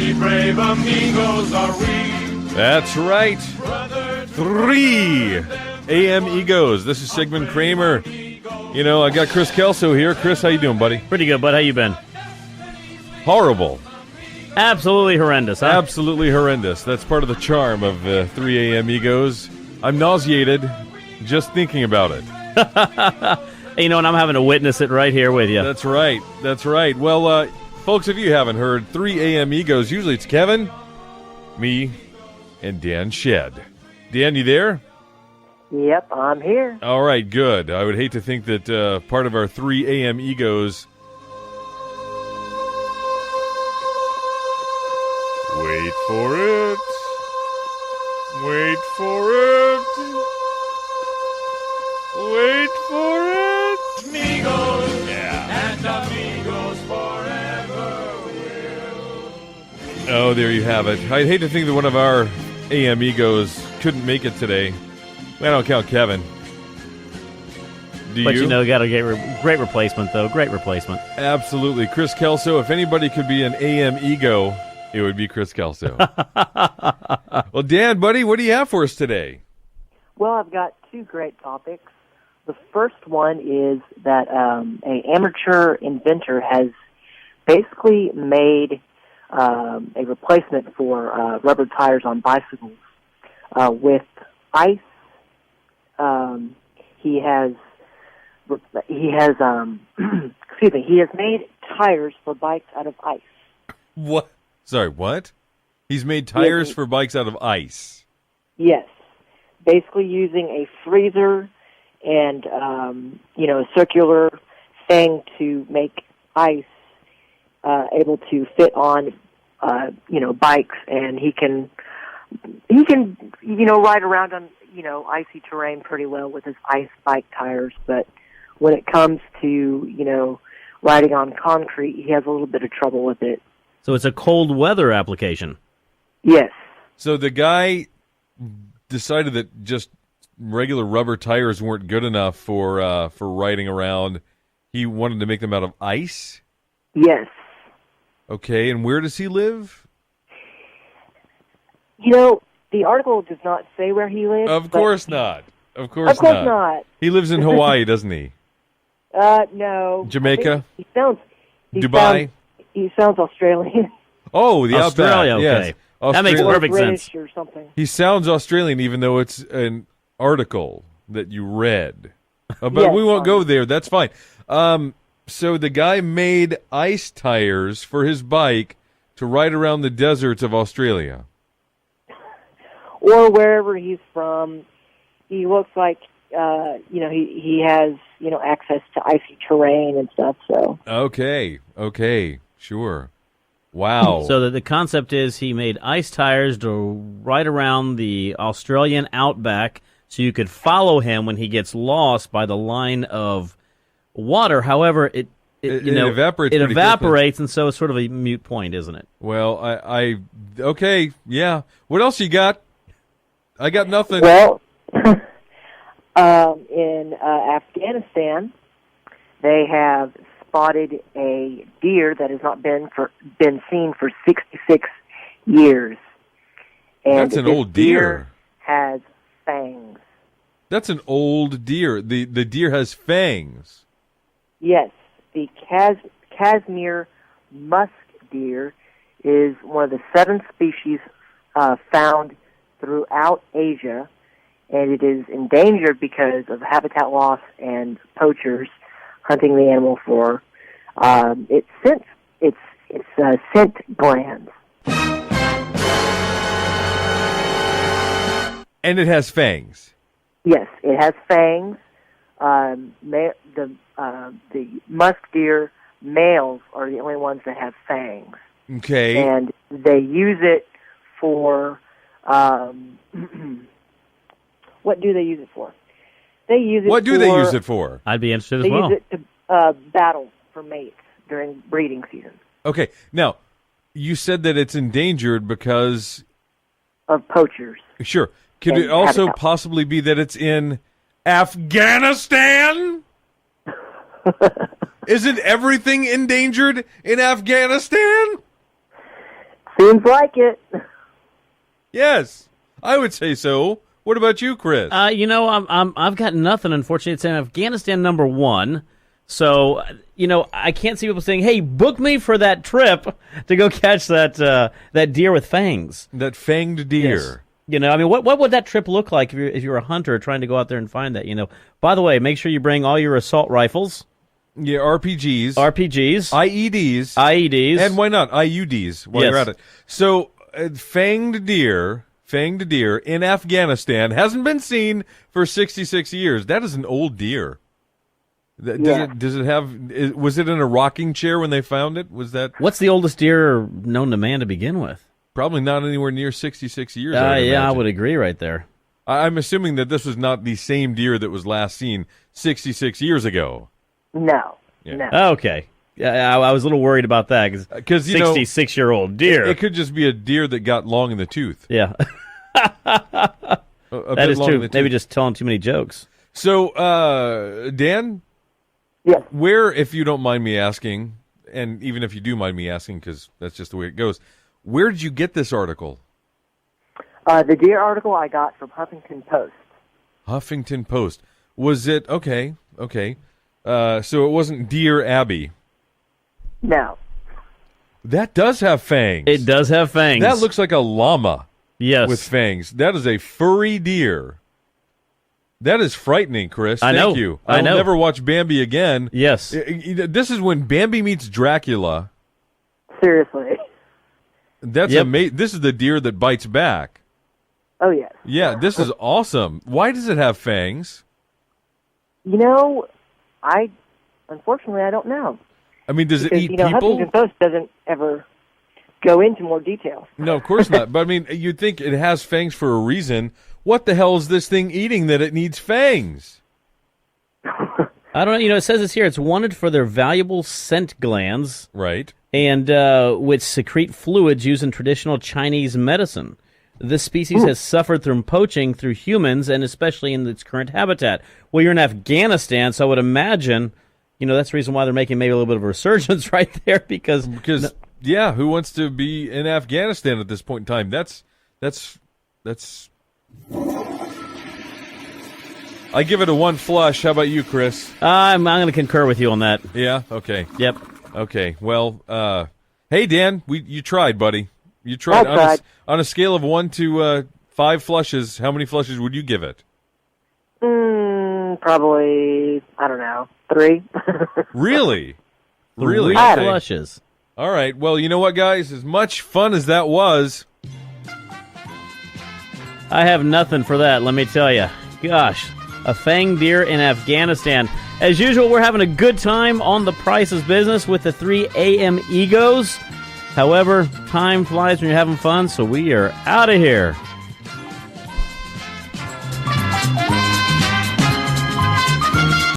Three brave amigos are we. That's right. 3 AM Egos. This is Sigmund Kramer. You know, I got Chris Kelso here. Chris, how you doing, buddy? Pretty good, bud. How you been? Horrible. Absolutely horrendous, huh? Absolutely horrendous. That's part of the charm of 3 AM Egos. I'm nauseated just thinking about it. You know, and I'm having to witness it right here with you. That's right. That's right. Well, folks, if you haven't heard, 3 AM Egos, usually it's Kevin, me, and Dan Shed. Dan, you there? Yep, I'm here. All right, good. I would hate to think that part of our 3 AM Egos... Wait for it. Wait for it. Wait for it. Amigos, Yeah. and amigos forever will. Oh, there you have it. I'd hate to think that one of our AM Egos couldn't make it today. I don't count Kevin. Do But you? you know, got a great replacement, though. Great replacement. Absolutely. Chris Kelso, if anybody could be an AM Ego, it would be Chris Kelso. Well, Dan, buddy, what do you have for us today? Well, I've got two great topics. The first one is that an amateur inventor has basically made a replacement for rubber tires on bicycles with ice. He has he has made tires for bikes out of ice. What? Sorry, what? He's made tires for bikes out of ice. Yes, basically using a freezer and a circular thing to make ice able to fit on bikes, and he can ride around on icy terrain pretty well with his ice bike tires. But when it comes to riding on concrete, he has a little bit of trouble with it. So it's a cold weather application. Yes. So the guy decided that just regular rubber tires weren't good enough for riding around. He wanted to make them out of ice? Yes. Okay, and where does he live? The article does not say where he lives. Of course not. Of course Of course not. He lives in Hawaii, doesn't he? No. Jamaica? He sounds Dubai? He sounds Australian. Oh, the Australia, outback. okay. Yes. That makes Australia. perfect British sense. or something. He sounds Australian even though it's an article that you read. But Yes, we won't fine. go there. That's fine. So the guy made ice tires for his bike to ride around the deserts of Australia. Or wherever he's from. He looks like he has access to icy terrain and stuff. So Okay, sure. Wow. So the concept is he made ice tires to ride around the Australian outback so you could follow him when he gets lost by the line of water. However, it evaporates. It pretty evaporates, and so it's sort of a moot point, isn't it? Well, okay, yeah. What else you got? I got nothing. well, in Afghanistan, they have spotted a deer that has not been seen for 66 years. And That's an this old deer. has fangs. That's an old deer. The deer has fangs. Yes, the Kashmir musk deer is one of the 7 species found throughout Asia, and it is endangered because of habitat loss and poachers hunting the animal for its scent glands. And it has fangs. Yes, it has fangs. The musk deer males are the only ones that have fangs. Okay. And they use it for what do they use it for? They use it. What do they use it for? I'd be interested They as well. use it to battle for mates during breeding season Okay. Now, you said that it's endangered because... of poachers. Sure. Could And it also habitat. possibly be that it's in Afghanistan? Isn't everything endangered in Afghanistan? Seems like it. Yes, I would say so. What about you, Chris? I've got nothing. Unfortunately, it's in Afghanistan #1. So, I can't see people saying, "Hey, book me for that trip to go catch that deer with fangs." That fanged deer. Yes. What would that trip look like if you're a hunter trying to go out there and find that? By the way, make sure you bring all your assault rifles. Yeah, RPGs, IEDs, and why not IUDs while you're at it. So, fanged deer in Afghanistan hasn't been seen for 66 years. That is an old deer. Does it have? Was it in a rocking chair when they found it? Was that? What's the oldest deer known to man to begin with? Probably not anywhere near 66 years. I would agree right there. I'm assuming that this was not the same deer that was last seen 66 years ago. No. Yeah. No. Okay. I was a little worried about that because 66-year-old deer. It could just be a deer that got long in the tooth. Yeah. That is true. Maybe just telling too many jokes. So, Dan? Yes. Where, if you don't mind me asking, and even if you do mind me asking, because that's just the way it goes, where did you get this article? The deer article I got from Huffington Post. Huffington Post. Was it, okay. So it wasn't Dear Abby. No. That does have fangs. It does have fangs. That looks like a llama. Yes. With fangs. That is a furry deer. That is frightening, Chris. I know. Thank you. I know. I'll never watch Bambi again. Yes. This is when Bambi meets Dracula. Seriously. That's Yep. amazing. This is the deer that bites back. Oh, yes. Yeah, this is awesome. Why does it have fangs? Unfortunately, I don't know. I mean, does it Because, eat people? Huffington Post doesn't ever go into more detail. No, of course not. But I mean, you'd think it has fangs for a reason. What the hell is this thing eating that it needs fangs? I don't know. It says this here. It's wanted for their valuable scent glands, Right. and which secrete fluids used in traditional Chinese medicine. This species has suffered from poaching through humans, and especially in its current habitat. Well, you're in Afghanistan, so I would imagine, that's the reason why they're making maybe a little bit of a resurgence right there, because Yeah, who wants to be in Afghanistan at this point in time? That's. I give it a 1 flush. How about you, Chris? I'm going to concur with you on that. Yeah. Okay. Yep. Okay. Well, hey Dan, you tried, buddy. You tried. I tried. On a scale of 1 to 5 flushes, how many flushes would you give it? Probably, I don't know, 3. Really? Really? 3 Okay. flushes. All right. Well, you know what, guys? As much fun as that was, I have nothing for that, let me tell you. Gosh, a fang deer in Afghanistan. As usual, we're having a good time on The Price is Business with the 3 a.m. egos. However, time flies when you're having fun, so we are out of here.